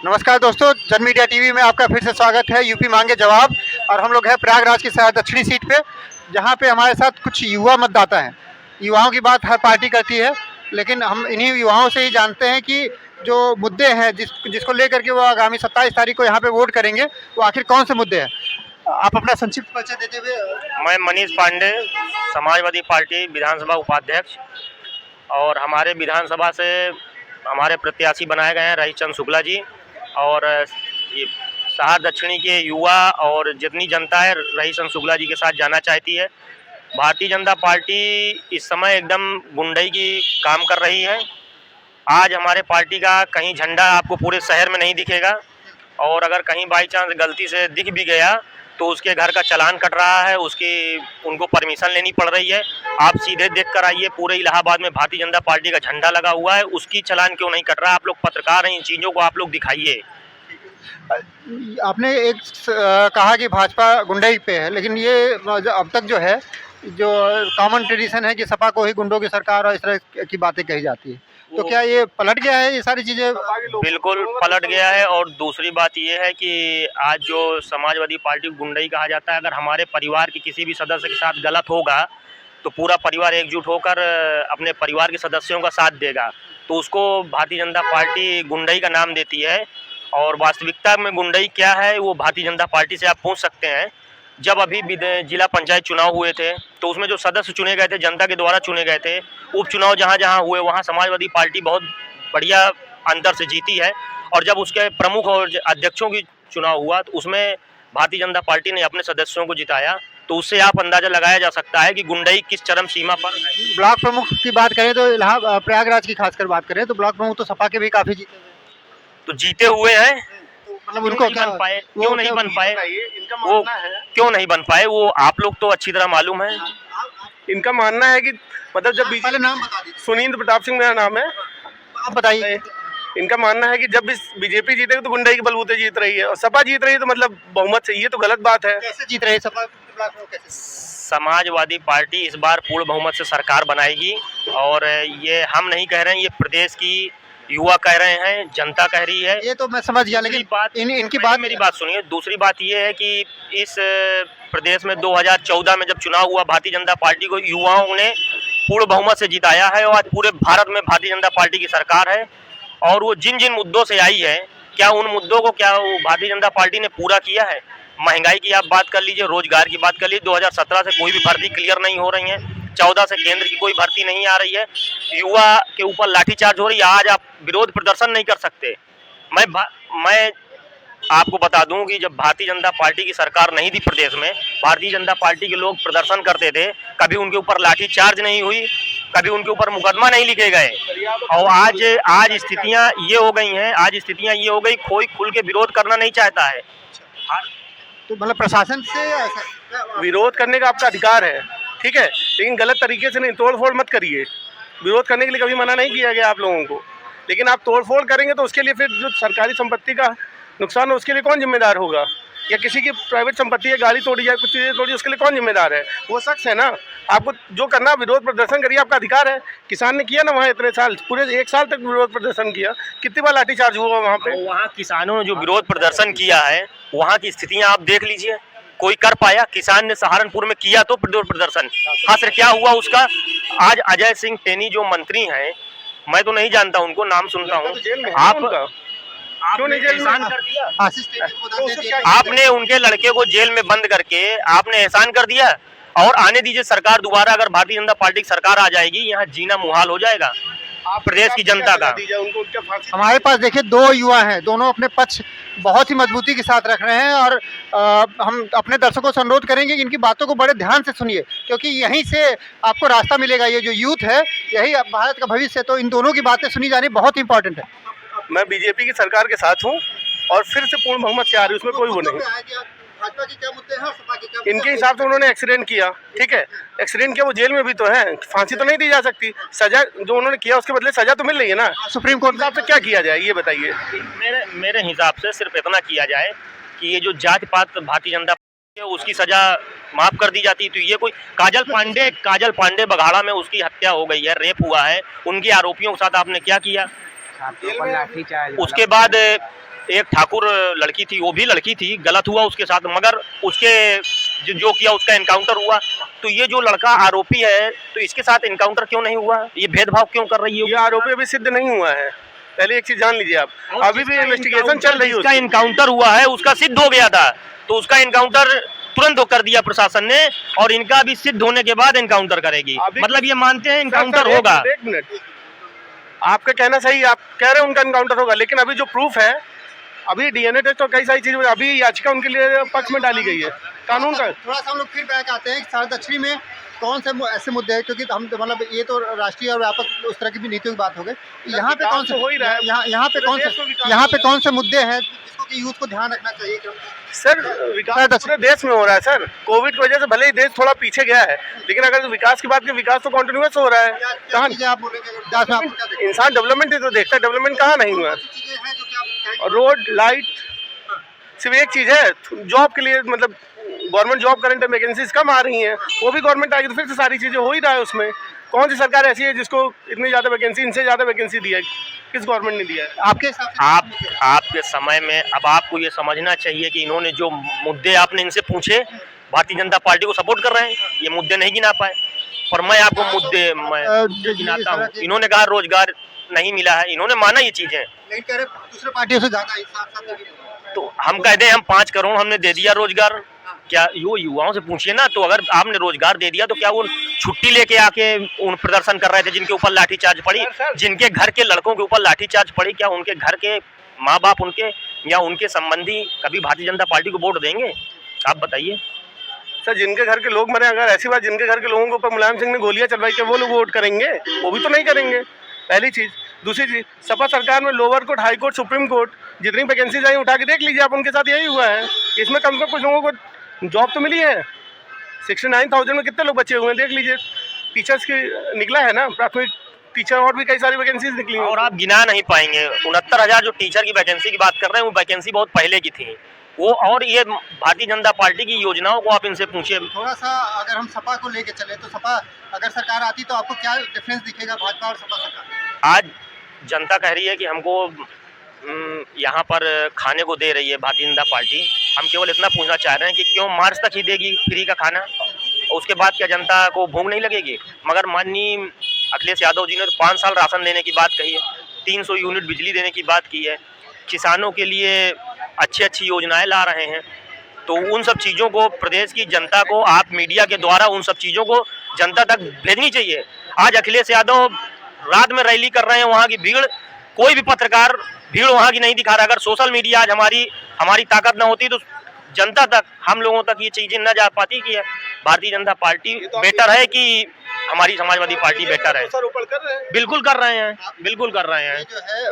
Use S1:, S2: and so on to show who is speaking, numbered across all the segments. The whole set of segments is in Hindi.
S1: नमस्कार दोस्तों, जन मीडिया टीवी में आपका फिर से स्वागत है। यूपी मांगे जवाब। और हम लोग हैं प्रयागराज की शायद दक्षिणी सीट पे, जहाँ पे हमारे साथ कुछ युवा मतदाता हैं। युवाओं की बात हर पार्टी करती है, लेकिन हम इन्हीं युवाओं से ही जानते हैं कि जो मुद्दे हैं जिसको लेकर के वो आगामी 27 तारीख को यहाँ पे वोट करेंगे, वो आखिर कौन से मुद्दे हैं। आप अपना संक्षिप्त परिचय देते हुए।
S2: मैं मनीष पांडे, समाजवादी पार्टी विधानसभा उपाध्यक्ष, और हमारे विधानसभा से हमारे प्रत्याशी बनाए गए हैं रईस चंद शुक्ला जी। और ये शहर दक्षिणी के युवा और जितनी जनता है रईस चंद शुक्ला जी के साथ जाना चाहती है। भारतीय जनता पार्टी इस समय एकदम गुंडई की काम कर रही है। आज हमारे पार्टी का कहीं झंडा आपको पूरे शहर में नहीं दिखेगा, और अगर कहीं बाई चांस गलती से दिख भी गया तो उसके घर का चालान कट रहा है, उनको परमिशन लेनी पड़ रही है। आप सीधे देख कर आइए, पूरे इलाहाबाद में भारतीय जनता पार्टी का झंडा लगा हुआ है, उसकी चालान क्यों नहीं कट रहा। आप लोग पत्रकार हैं, इन चीज़ों को आप लोग दिखाइए।
S1: आपने कहा कि भाजपा गुंडई पे है, लेकिन ये अब तक जो है, जो कॉमन ट्रेडिशन है कि सपा को ही गुंडों की सरकार और इस तरह की बातें कही जाती है, तो क्या ये पलट गया है? ये सारी चीज़ें
S2: बिल्कुल पलट गया है। और दूसरी बात ये है कि आज जो समाजवादी पार्टी को गुंडई कहा जाता है, अगर हमारे परिवार के किसी भी सदस्य के साथ गलत होगा तो पूरा परिवार एकजुट होकर अपने परिवार के सदस्यों का साथ देगा, तो उसको भारतीय जनता पार्टी गुंडई का नाम देती है। और वास्तविकता में गुंडई क्या है वो भारतीय जनता पार्टी से आप पूछ सकते हैं। जब अभी जिला पंचायत चुनाव हुए थे तो उसमें जो सदस्य चुने गए थे, जनता के द्वारा चुने गए थे, उपचुनाव जहाँ जहाँ हुए वहाँ समाजवादी पार्टी बहुत बढ़िया अंतर से जीती है। और जब उसके प्रमुख और अध्यक्षों की चुनाव हुआ तो उसमें भारतीय जनता पार्टी ने अपने सदस्यों को जिताया। तो उससे आप अंदाजा लगाया जा सकता है कि गुंडई किस चरम सीमा पर है।
S1: ब्लॉक प्रमुख की बात करें तो प्रयागराज की खासकर बात करें तो ब्लॉक प्रमुख तो सपा के भी काफ़ी जीते हैं।
S2: तो जीते हुए हैं,
S1: मतलब उनको
S2: नहीं बन पाए, क्यों नहीं बन पाए, वो
S3: मानना है
S2: क्यों नहीं बन पाए, वो आप लोग तो अच्छी तरह मालूम है।
S3: इनका मानना है कि मतलब जब
S1: पहले नाम बता दीजिए।
S3: सुनील प्रताप सिंह मेरा नाम है।
S1: आप बताइए।
S3: इनका मानना है कि जब भी बीजेपी जीतेगी तो गुंडई के बलबूते जीत रही है, और सपा जीत रही है तो मतलब बहुमत से। ये तो गलत बात है।
S1: कैसे जीत रहे हैं सपा ब्लॉक प्रमुख? कैसे?
S2: समाजवादी पार्टी इस बार पूर्ण बहुमत से सरकार बनाएगी, और ये हम नहीं कह रहे हैं, ये प्रदेश की युवा कह रहे हैं, जनता कह रही है।
S1: ये तो मैं समझ गया, लेकिन इनकी बात
S2: मेरी बात सुनिए। दूसरी बात ये है कि इस प्रदेश में 2014 में जब चुनाव हुआ, भारतीय जनता पार्टी को युवाओं ने पूर्ण बहुमत से जिताया है, और आज पूरे भारत में भारतीय जनता पार्टी की सरकार है। और वो जिन जिन मुद्दों से आई है, क्या उन मुद्दों को क्या वो भारतीय जनता पार्टी ने पूरा किया है? महंगाई की आप बात कर लीजिए, रोजगार की बात कर लीजिए। 2017 से कोई भी भर्ती क्लियर नहीं हो रही है, 14 से केंद्र की कोई भर्ती नहीं आ रही है, युवा के ऊपर लाठीचार्ज हो रही है। आज आप विरोध प्रदर्शन नहीं कर सकते। मैं आपको बता दूं कि जब भारतीय जनता पार्टी की सरकार नहीं थी प्रदेश में, भारतीय जनता पार्टी के लोग प्रदर्शन करते थे, कभी उनके ऊपर लाठीचार्ज नहीं हुई, कभी उनके ऊपर मुकदमा नहीं लिखे गए। और आज स्थितियां ये हो गई हैं, कोई खुल के विरोध करना नहीं चाहता है।
S1: तो मतलब प्रशासन से ऐसा
S3: विरोध करने का आपका अधिकार है, ठीक है, लेकिन गलत तरीके से नहीं। तोड़ फोड़ मत करिए। विरोध करने के लिए कभी मना नहीं किया गया आप लोगों को, लेकिन आप तोड़ फोड़ करेंगे तो उसके लिए फिर जो सरकारी संपत्ति का नुकसान हो उसके लिए कौन जिम्मेदार होगा? या किसी की प्राइवेट संपत्ति है, गाड़ी तोड़ी जाए, कुछ चीज़ें तोड़ी, उसके लिए कौन जिम्मेदार है? वो शख्स है ना। आपको जो करना, विरोध प्रदर्शन करिए, आपका अधिकार है। किसान ने किया ना वहाँ, इतने साल, पूरे 1 साल तक विरोध प्रदर्शन किया। कितनी बार लाठीचार्ज हुआ वहाँ पे?
S2: वहाँ किसानों ने जो विरोध प्रदर्शन किया है, वहाँ की स्थितियाँ आप देख लीजिए। कोई कर पाया? किसान ने सहारनपुर में किया तो विरोध प्रदर्शन, हासिल क्या हुआ उसका? आज अजय सिंह टेनी जो मंत्री हैं, मैं तो नहीं जानता उनको, नाम सुनता हूँ। आपने उनके लड़के को जेल में बंद करके आपने एहसान कर दिया। और आने दीजिए सरकार दोबारा, अगर भारतीय जनता पार्टी की सरकार आ जाएगी, यहाँ जीना मुहाल हो जाएगा प्रदेश की जनता का।
S1: हमारे पास देखिए 2 युवा हैं, दोनों अपने पक्ष बहुत ही मजबूती के साथ रख रहे हैं। और हम अपने दर्शकों से अनुरोध करेंगे कि इनकी बातों को बड़े ध्यान से सुनिए, क्योंकि यहीं से आपको रास्ता मिलेगा। ये जो यूथ है, यही भारत का भविष्य है। तो इन दोनों की बातें सुनी जानी बहुत इंपॉर्टेंट है।
S3: मैं बीजेपी की सरकार के साथ हूँ, और फिर से पूर्ण बहुमत से आ रही है, उसमें कोई वो नहीं।
S1: भाजपा के क्या मुद्दे हैं और सपा के क्या मुद्दे हैं?
S3: इनके हिसाब से उन्होंने एक्सीडेंट किया, ठीक है, एक्सीडेंट किया, वो जेल में भी तो है, फांसी तो नहीं दी जा सकती। सजा जो उन्होंने किया उसके बदले सजा तो मिल रही है ना।
S1: सुप्रीम कोर्ट
S3: हिसाब से क्या किया जाए ये बताइए।
S2: मेरे हिसाब से सिर्फ इतना किया जाए कि ये जो जाति पात भारतीय जनता पार्टी है, उसकी सजा माफ कर दी जाती। तो ये कोई काजल पांडे बघाड़ा में उसकी हत्या हो गई है, रेप हुआ है, उनके आरोपियों के साथ आपने क्या किया? उसके बाद एक ठाकुर लड़की थी, वो भी लड़की थी, गलत हुआ उसके साथ, मगर उसके जो किया उसका इनकाउंटर हुआ। तो ये जो लड़का आरोपी है, तो इसके साथ इनकाउंटर क्यों नहीं हुआ? ये भेदभाव क्यों कर रही है?
S3: ये आरोपी अभी सिद्ध नहीं हुआ है, पहले एक चीज जान लीजिए आप, अभी भी इन्वेस्टिगेशन चल रही है।
S2: उसका इनकाउंटर हुआ है, उसका सिद्ध हो गया था, तो उसका इनकाउंटर तुरंत कर दिया प्रशासन ने, और इनका भी सिद्ध होने के बाद इनकाउंटर करेगी। मतलब ये मानते हैं इनकाउंटर होगा।
S3: एक मिनट, आपका कहना सही, आप कह रहे हैं उनका इनकाउंटर होगा, लेकिन अभी जो प्रूफ है, अभी डीएनए टेस्ट और कई सारी चीजें, अभी याचिका उनके लिए पक्ष में डाली गई है कानून का।
S1: थोड़ा सा हम लोग फिर बैक आते हैं सारदा दक्षिणी में कौन से ऐसे मुद्दे हैं, क्योंकि हम मतलब ये तो राष्ट्रीय और व्यापक उस तरह की भी नीतियों की बात हो गई, यहाँ पे कौन से
S3: हो ही रहा है,
S1: यहाँ पे कौन से मुद्दे हैं जिसको कि यूथ को ध्यान रखना चाहिए?
S3: सर विकास पूरे देश में हो रहा है सर, कोविड की वजह से भले ही देश थोड़ा पीछे गया है, लेकिन अगर विकास की बात की, विकास तो कंटिन्यूअस हो रहा है। कहाँ इंसान डेवलपमेंट ही तो देखता है, डेवलपमेंट कहाँ नहीं हुआ? रोड, लाइट, सिर्फ एक चीज़ है, जॉब के लिए, मतलब गवर्नमेंट जॉब करंट वैकेंसीज कम आ रही हैं, वो भी गवर्नमेंट आएगी तो फिर से सारी चीज़ें हो ही रहा है उसमें। कौन सी सरकार ऐसी है जिसको इतनी ज़्यादा वैकेंसी, इनसे ज़्यादा वैकेंसी दिया है? किस गवर्नमेंट ने दिया है?
S1: आपके हिसाब से
S2: आपके समय में अब आपको ये समझना चाहिए कि इन्होंने जो मुद्दे आपने इनसे पूछे, भारतीय जनता पार्टी को सपोर्ट कर रहे हैं, ये मुद्दे नहीं गिना पाए, पर मैं आपको मुद्दे मैं गिनाता हूँ। इन्होंने कहा रोजगार नहीं मिला है, इन्होंने माना ये चीजें,
S1: लेकिन कह रहे दूसरे पार्टियों से ज़्यादा।
S2: तो हम कहते हैं हम 5 करोड़ हमने दे दिया रोजगार, क्या यो युवाओं से पूछिए ना, तो अगर आपने रोजगार दे दिया तो क्या वो छुट्टी लेके आके उन प्रदर्शन कर रहे थे जिनके ऊपर लाठीचार्ज पड़ी, जिनके घर के लड़कों के ऊपर लाठीचार्ज पड़ी, क्या उनके घर के माँ बाप उनके या उनके संबंधी कभी भारतीय जनता पार्टी को वोट देंगे? आप बताइए
S3: सर, जिनके घर के लोग मरे, अगर ऐसी बात, जिनके घर के लोगों के ऊपर मुलायम सिंह ने गोलियां चलवाई, के वो लोग वोट करेंगे? वो भी तो नहीं करेंगे, पहली चीज़। दूसरी चीज़, सपा सरकार में lower court, high court, supreme court, जितनी वैकेंसीज आई उठा के देख लीजिए आप, उनके साथ यही हुआ है। इसमें कम से कम कुछ लोगों को जॉब तो मिली है, 69,000 में कितने लोग बचे हुए हैं देख लीजिए। टीचर्स की निकला है ना, प्राथमिक टीचर, और भी कई सारी वैकेंसीज निकली हैं,
S2: और आप गिना नहीं पाएंगे। 69,000 जो टीचर की वैकेंसी की बात कर रहे हैं, वो वैकेंसी बहुत पहले की थी वो, और ये भारतीय जनता पार्टी की योजनाओं को आप इनसे पूछिए।
S1: थोड़ा सा अगर हम सपा को लेके चले, तो सपा अगर सरकार आती तो आपको क्या डिफरेंस दिखेगा भाजपा और सपा सरकार?
S2: आज जनता कह रही है कि हमको यहाँ पर खाने को दे रही है भारतीय जनता पार्टी, हम केवल इतना पूछना चाह रहे हैं कि क्यों मार्च तक ही देगी फ्री का खाना, उसके बाद क्या जनता को भूख नहीं लगेगी? मगर माननीय अखिलेश यादव जी ने तो 5 साल राशन देने की बात कही है, 300 यूनिट बिजली देने की बात की है, किसानों के लिए अच्छी योजनाएं ला रहे हैं। तो उन सब चीज़ों को प्रदेश की जनता को आप मीडिया के द्वारा उन सब चीज़ों को जनता तक भेजनी चाहिए। आज अखिलेश यादव रात में रैली कर रहे हैं, वहाँ की भीड़, कोई भी पत्रकार भीड़ वहाँ की नहीं दिखा रहा। अगर सोशल मीडिया आज हमारी ताकत न होती तो जनता तक, हम लोगों तक ये चीज़ें न जा पाती कि भारतीय जनता पार्टी बेटर है कि हमारी समाजवादी पार्टी बेटर है। बिल्कुल कर रहे हैं, बिल्कुल कर रहे हैं।
S1: जो है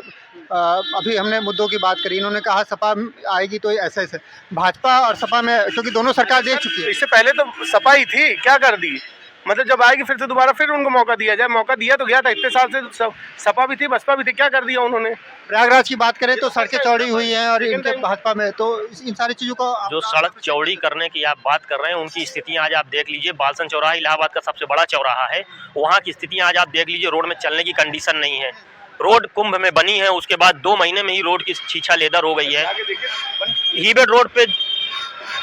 S1: अभी हमने मुद्दों की बात करी, इन्होंने कहा सपा आएगी तो ऐसे ऐसे, भाजपा और सपा में, क्योंकि दोनों सरकार देख चुकी है।
S3: इससे पहले तो सपा ही थी, क्या कर दी? मतलब जब आएगी फिर से दोबारा फिर उनको मौका दिया जाए, मौका दिया तो गया था, इतने साल से सपा भी थी, बसपा भी थी, क्या कर दिया उन्होंने?
S1: प्रयागराज की बात करें तो सड़कें चौड़ी हुई हैं और इनके भाजपा में, तो इन सारी चीज़ों को
S2: जो सड़क चौड़ी करने की आप बात कर रहे हैं, उनकी स्थितियां आज आप देख लीजिए। बालसन चौराहा इलाहाबाद का सबसे बड़ा चौराहा है, वहाँ की स्थितियां आज आप देख लीजिए, रोड में चलने की कंडीशन नहीं है। रोड कुंभ में बनी है, उसके बाद 2 महीने में ही रोड की छीछा लेदर हो गई है। हीबेड रोड पे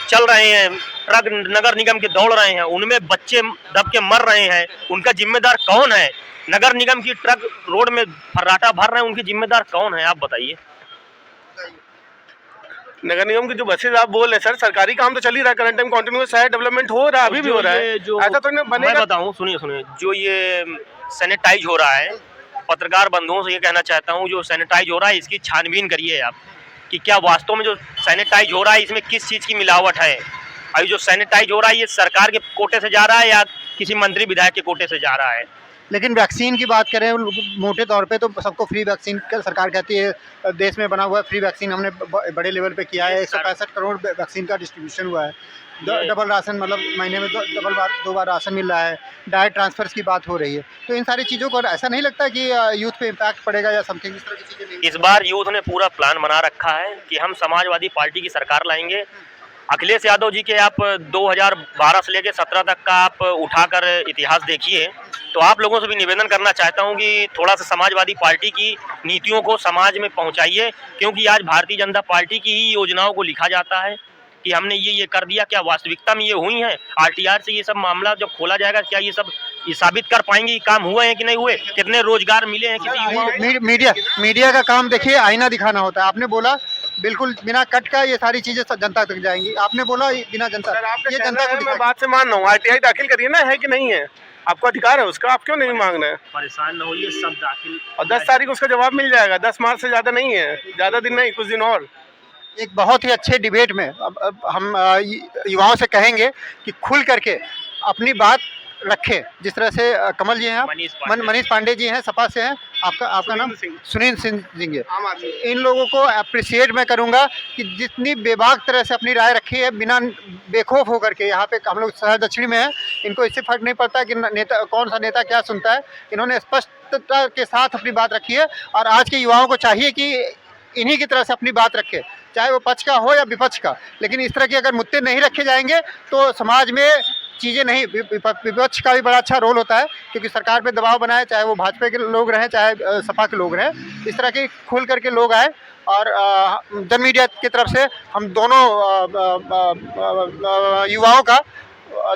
S2: चल रहे हैं ट्रक, नगर निगम के दौड़ रहे हैं, उनमें बच्चे दब के मर रहे हैं, उनका जिम्मेदार कौन है? नगर निगम की ट्रक रोड में फर्राटा भर रहे हैं, उनकी जिम्मेदार कौन है? आप बताइए।
S3: नगर निगम की जो बसेज आप बोल रहे हैं सर, सरकारी काम तो चल ही रहा है, करंट टाइम कंटिन्यूअस है, डेवलपमेंट हो रहा है, अभी भी हो रहा है, ऐसा तो नहीं बनेगा।
S2: मैं बताऊं, सुनिए, जो ये सैनिटाइज हो रहा है, पत्रकार बंधुओं से ये कहना चाहता हूं, जो सैनिटाइज हो रहा है इसकी छानबीन करिए आप कि क्या वास्तव में जो सैनिटाइज हो रहा है इसमें किस चीज़ की मिलावट है। अभी जो सैनिटाइज हो रहा है ये सरकार के कोटे से जा रहा है या किसी मंत्री विधायक के कोटे से जा रहा है?
S1: लेकिन वैक्सीन की बात करें मोटे तौर पे तो सबको फ्री वैक्सीन सरकार कहती है, देश में बना हुआ है फ्री वैक्सीन, हमने बड़े लेवल पे किया है, 165 करोड़ वैक्सीन का डिस्ट्रीब्यूशन हुआ है, डबल राशन, मतलब महीने में 2 बार राशन मिल रहा है, डायरेक्ट ट्रांसफर्स की बात हो रही है। तो इन सारी चीज़ों को ऐसा नहीं लगता कि यूथ पे इम्पैक्ट पड़ेगा या समथिंग, इस तरह की चीज़ें नहीं?
S2: इस बार यूथ ने पूरा प्लान बना रखा है कि हम समाजवादी पार्टी की सरकार लाएंगे अखिलेश यादव जी के आप 2012 से लेकर 17 तक का आप उठाकर इतिहास देखिए, तो आप लोगों से भी निवेदन करना चाहता हूं कि थोड़ा सा समाजवादी पार्टी की नीतियों को समाज में पहुंचाइए, क्योंकि आज भारतीय जनता पार्टी की ही योजनाओं को लिखा जाता है कि हमने ये कर दिया। क्या वास्तविकता में ये हुई है? आरटीआर से ये सब मामला जब खोला जाएगा, क्या ये सब ये साबित कर पाएंगे कि काम हुए हैं कि नहीं हुए? कितने रोजगार मिले हैं किसी युवा को?
S1: मीडिया का काम देखिए आईना दिखाना होता है। आपने बोला बिल्कुल बिना कट का ये सारी चीजें जनता तक जाएंगी। आपने बोला बिना जनता, ये जनता को
S3: मैं
S1: दिखाई।
S3: बात से मान रहा हूँ, आरटीआई दाखिल करिए ना, है कि नहीं है? आपको अधिकार है उसका, आप क्यों नहीं मांग रहे हैं?
S2: परेशान न होइए, सब दाखिल
S3: और 10 तारीख उसका जवाब मिल जाएगा। 10 मार्च से ज़्यादा नहीं है, ज़्यादा दिन नहीं, कुछ दिन और।
S1: एक बहुत ही अच्छे डिबेट में अब हम युवाओं से कहेंगे कि खुल करके अपनी बात रखें। जिस तरह से कमल जी हैं, आप मनीष पांडे जी हैं, सपा से हैं, आपका नाम सुनील सिंह जी है। इन लोगों को अप्रिशिएट मैं करूंगा कि जितनी बेबाक तरह से अपनी राय रखी है, बिना बेखौफ होकर के। यहाँ पे हम लोग शहर दक्षिणी में हैं, इनको इससे फर्क नहीं पड़ता कि नेता कौन सा नेता क्या सुनता है। इन्होंने स्पष्टता के साथ अपनी बात रखी है और आज के युवाओं को चाहिए कि इन्हीं की तरह से अपनी बात रखे, चाहे वो पक्ष का हो या विपक्ष का। लेकिन इस तरह के अगर मुद्दे नहीं रखे जाएंगे तो समाज में चीज़ें नहीं, विपक्ष का भी बड़ा अच्छा रोल होता है, क्योंकि सरकार पे दबाव बनाए, चाहे वो भाजपा के लोग रहें चाहे सपा के लोग रहें। इस तरह के खुल करके लोग आए और जन मीडिया की तरफ से हम दोनों युवाओं का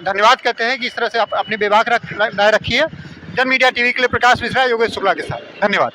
S1: धन्यवाद करते हैं कि इस तरह से अपनी बेबाक राय रखी है। जन मीडिया टीवी के लिए प्रकाश मिश्रा, योगेश शुक्ला के साथ, धन्यवाद।